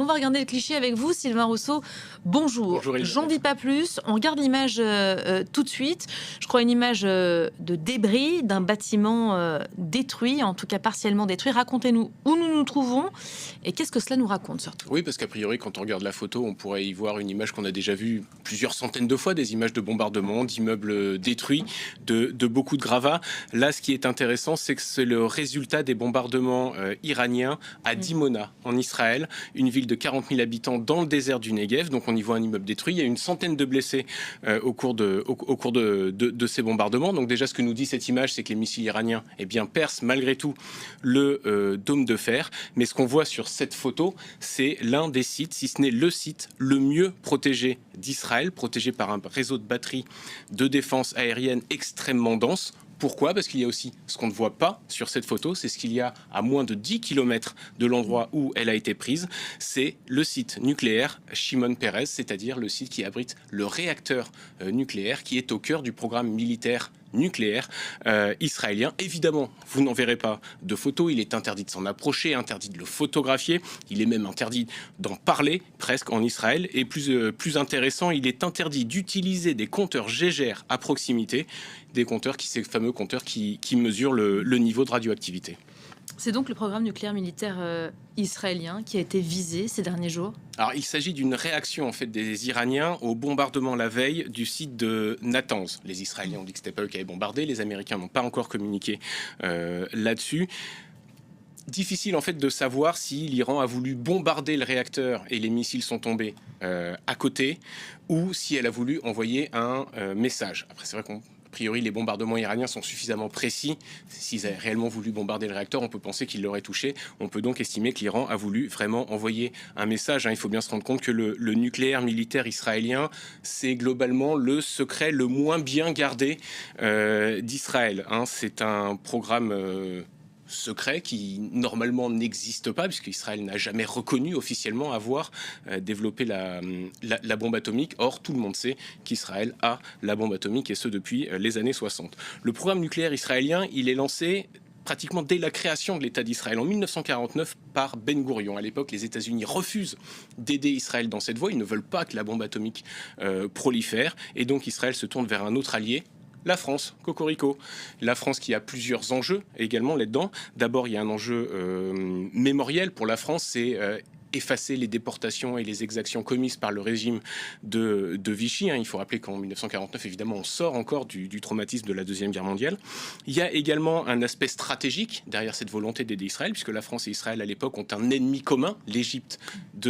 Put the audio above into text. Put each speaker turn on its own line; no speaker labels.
On va regarder le cliché avec vous, Sylvain Rousseau. Bonjour.
Bonjour
J'en
Elisabeth.
dis pas plus. On regarde l'image tout de suite. Je crois une image de débris d'un bâtiment détruit, en tout cas partiellement détruit. Racontez-nous où nous nous trouvons et qu'est-ce que cela nous raconte surtout.
Oui, parce qu'a priori, quand on regarde la photo, on pourrait y voir une image qu'on a déjà vue plusieurs centaines de fois, des images de bombardements, d'immeubles détruits, de beaucoup de gravats. Là, ce qui est intéressant, c'est que c'est le résultat des bombardements iraniens à Dimona, en Israël, une ville de 40 000 habitants dans le désert du Negev. Donc on y voit un immeuble détruit. Il y a une centaine de blessés au cours de ces bombardements. Donc déjà, ce que nous dit cette image, c'est que les missiles iraniens percent malgré tout le dôme de fer. Mais ce qu'on voit sur cette photo, c'est l'un des sites, si ce n'est le site le mieux protégé d'Israël, protégé par un réseau de batteries de défense aérienne extrêmement dense. Pourquoi ? Parce qu'il y a aussi ce qu'on ne voit pas sur cette photo, c'est ce qu'il y a à moins de 10 km de l'endroit où elle a été prise. C'est le site nucléaire Shimon Peres, c'est-à-dire le site qui abrite le réacteur nucléaire qui est au cœur du programme militaire nucléaire israélien. Évidemment, vous n'en verrez pas de photos, il est interdit de s'en approcher, interdit de le photographier, il est même interdit d'en parler presque en Israël. Et plus intéressant, il est interdit d'utiliser des compteurs Gégère à proximité, des compteurs ces fameux compteurs qui mesurent le niveau de radioactivité.
C'est donc le programme nucléaire militaire israélien qui a été visé ces derniers jours.
Alors, il s'agit d'une réaction en fait des Iraniens au bombardement la veille du site de Natanz. Les Israéliens ont dit que c'était pas eux qui avaient bombardé, les Américains n'ont pas encore communiqué là-dessus. Difficile en fait de savoir si l'Iran a voulu bombarder le réacteur et les missiles sont tombés à côté, ou si elle a voulu envoyer un message. Après, c'est vrai qu'on a priori, les bombardements iraniens sont suffisamment précis. S'ils avaient réellement voulu bombarder le réacteur, on peut penser qu'ils l'auraient touché. On peut donc estimer que l'Iran a voulu vraiment envoyer un message. Il faut bien se rendre compte que le nucléaire militaire israélien, c'est globalement le secret le moins bien gardé d'Israël. C'est un programme secret qui normalement n'existe pas, puisqu'Israël n'a jamais reconnu officiellement avoir développé la bombe atomique. Or, tout le monde sait qu'Israël a la bombe atomique, et ce depuis les années 60. Le programme nucléaire israélien, il est lancé pratiquement dès la création de l'État d'Israël en 1949 par Ben Gourion. À l'époque, les États-Unis refusent d'aider Israël dans cette voie. Ils ne veulent pas que la bombe atomique prolifère, et donc Israël se tourne vers un autre allié, la France, cocorico. La France qui a plusieurs enjeux également là-dedans. D'abord, il y a un enjeu mémoriel pour la France, c'est effacer les déportations et les exactions commises par le régime de Vichy. Il faut rappeler qu'en 1949, évidemment, on sort encore du traumatisme de la Deuxième Guerre mondiale. Il y a également un aspect stratégique derrière cette volonté d'aider Israël, puisque la France et Israël, à l'époque, ont un ennemi commun, l'Égypte de